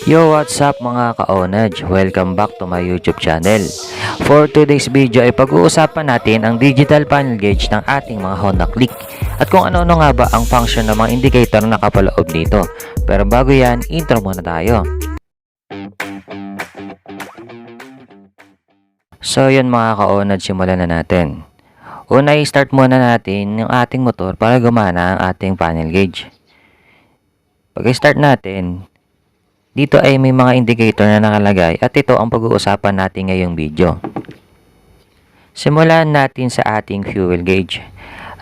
Yo, what's up mga ka-onage? Welcome back to my YouTube channel. For today's video ay pag-uusapan natin ang digital panel gauge ng ating mga Honda Click at kung ano-ano nga ba ang function ng mga indicator na nakapaloob dito. Pero bago yan, intro muna tayo. So yun mga ka-onage, simulan na natin. Una, i-start muna natin yung ating motor para gumana ang ating panel gauge. Pag-start natin, dito ay may mga indicator na nakalagay at ito ang pag-uusapan natin ngayong video. Simulan natin sa ating fuel gauge.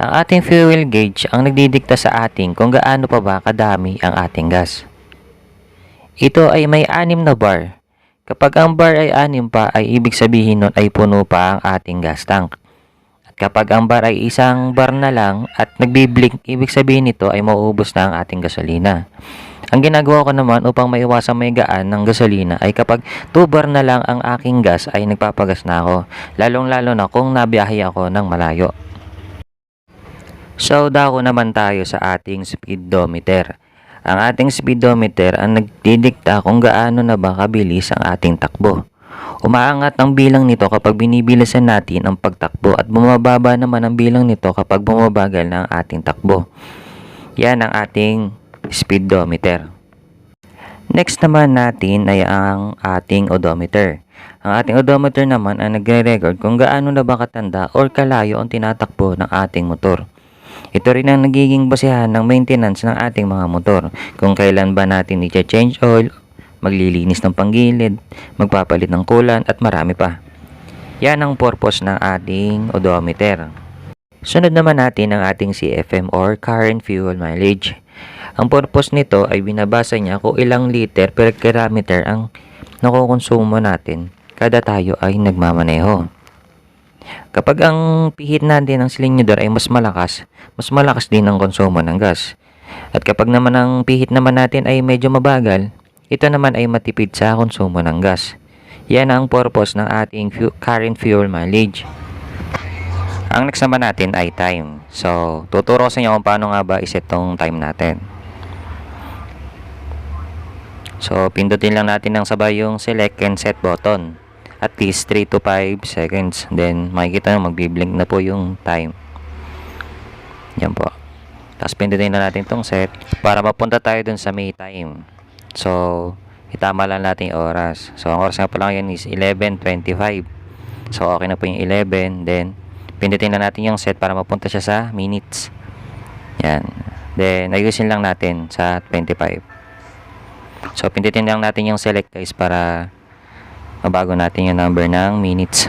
Ang ating fuel gauge ang nagdidikta sa ating kung gaano pa ba kadami ang ating gas. Ito ay may 6 na bar. Kapag ang bar ay 6 pa ay ibig sabihin nun ay puno pa ang ating gas tank. At kapag ang bar ay isang bar na lang at nagbiblink, ibig sabihin nito ay mauubos na ang ating gasolina. Ang ginagawa ko naman upang maiwasan may gaan ng gasolina ay kapag 2 bar na lang ang aking gas ay nagpapagas na ako. Lalong-lalo na kung nabiyahe ako ng malayo. So, dako naman tayo sa ating speedometer. Ang ating speedometer ang nagdidikta kung gaano na ba kabilis ang ating takbo. Umaangat ang bilang nito kapag binibilisan natin ang pagtakbo at bumababa naman ang bilang nito kapag bumabagal na ang ating takbo. Yan ang ating speedometer. Next naman natin ay ang ating odometer. Ang ating odometer naman ay nagre-record kung gaano na ba katanda or kalayo ang tinatakbo ng ating motor. Ito rin ang nagiging basehan ng maintenance ng ating mga motor. Kung kailan ba natin i-change oil, maglilinis ng panggilid, magpapalit ng coolant at marami pa. Yan ang purpose ng ating odometer. Sunod naman natin ang ating CFM or current fuel mileage. Ang purpose nito ay binabasa niya kung ilang liter per kilometer ang nakukonsumo natin kada tayo ay nagmamaneho. Kapag ang pihit natin ng silindro ay mas malakas din ang konsumo ng gas. At kapag naman ang pihit naman natin ay medyo mabagal, ito naman ay matipid sa konsumo ng gas. Yan ang purpose ng ating current fuel mileage. Ang next naman natin ay time. So, tuturo sa inyo kung paano nga ba iset tong time natin. So, pindutin lang natin ng sabay yung select and set button. At least 3 to 5 seconds. Then, makikita nyo, magbiblink na po yung time. Yan po. Tapos, pindutin na natin tong set para mapunta tayo dun sa may time. So, itama lang natin yung oras. So, ang oras nga pa lang yan is 11:25. So, okay na po yung 11. Then, pindutin na natin yung set para mapunta siya sa minutes. Yan. Then, ayusin lang natin sa 25. So, pindutin lang natin yung select guys para mabago natin yung number ng minutes.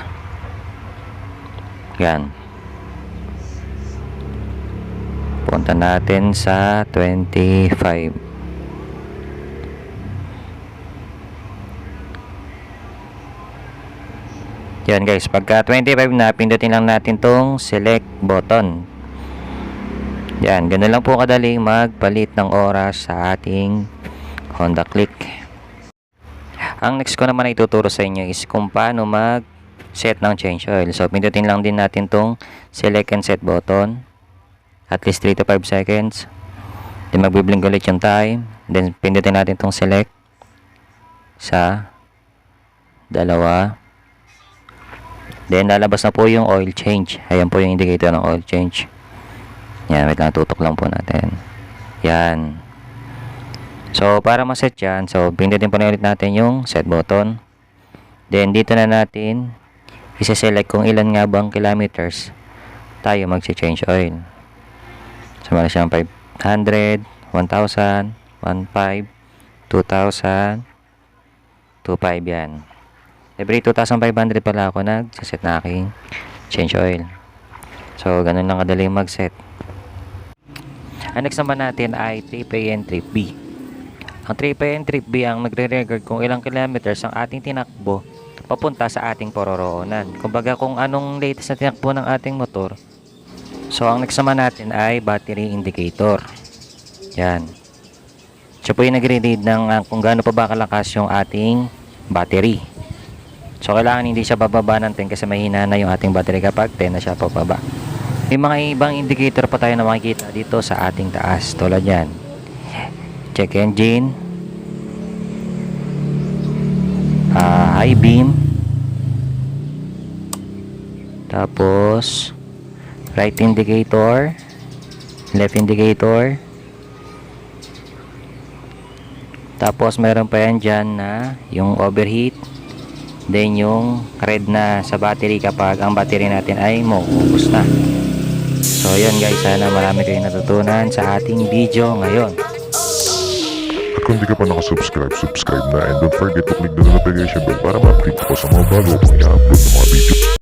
Yan. Punta natin sa 25. Yan guys, pagka 25 na, pindutin lang natin tong select button. Yan, ganun lang po kadaling magpalit ng oras sa ating Honda Click. Ang next ko naman ay ituturo sa inyo is kung paano mag-set ng change oil. So, pindutin lang din natin tong select and set button. At least 3 to 5 seconds. Then, magbiblink ulit yung time. Then, pindutin natin tong select sa 2. Then, lalabas na po yung oil change. Ayan po yung indicator ng oil change. Yan, wait lang, tutok lang po natin. Yan. So, para ma-set yan, so, pindutin po na ulit natin yung set button. Then, dito na natin isa-select kung ilan nga bang kilometers tayo mag-change oil. So, mali siyang 500, 1,000, 1,500, 2,000, 2,500 yan. Every 2,500 pala ako nag-set na aking change oil. So, ganun lang kadali mag-set. Ang next naman natin ay trip A and trip B. Ang trip A and trip B ang nagre-record kung ilang kilometers ang ating tinakbo papunta sa ating paroroonan. Kumbaga kung anong latest na tinakbo ng ating motor. So, ang next naman natin ay battery indicator. Yan. Siya po yung nagre-read ng kung gaano pa ba kalakas yung ating battery. So, kailangan hindi siya bababa ng 10 kasi mahina na yung ating battery kapag 10 na siya pababa. May mga ibang indicator pa tayo na makikita dito sa ating taas. Tulad yan. Check engine. high beam. Tapos right indicator, left indicator. Tapos meron pa yan dyan na yung overheat. Then yung red na sa battery kapag ang battery natin ay mauubos na. So yun guys, sana marami kayong natutunan sa ating video ngayon. At kung di ka pa nakasubscribe, subscribe na, and don't forget to click the notification bell para ma-update ko sa mga bago kong i-upload ng mga video.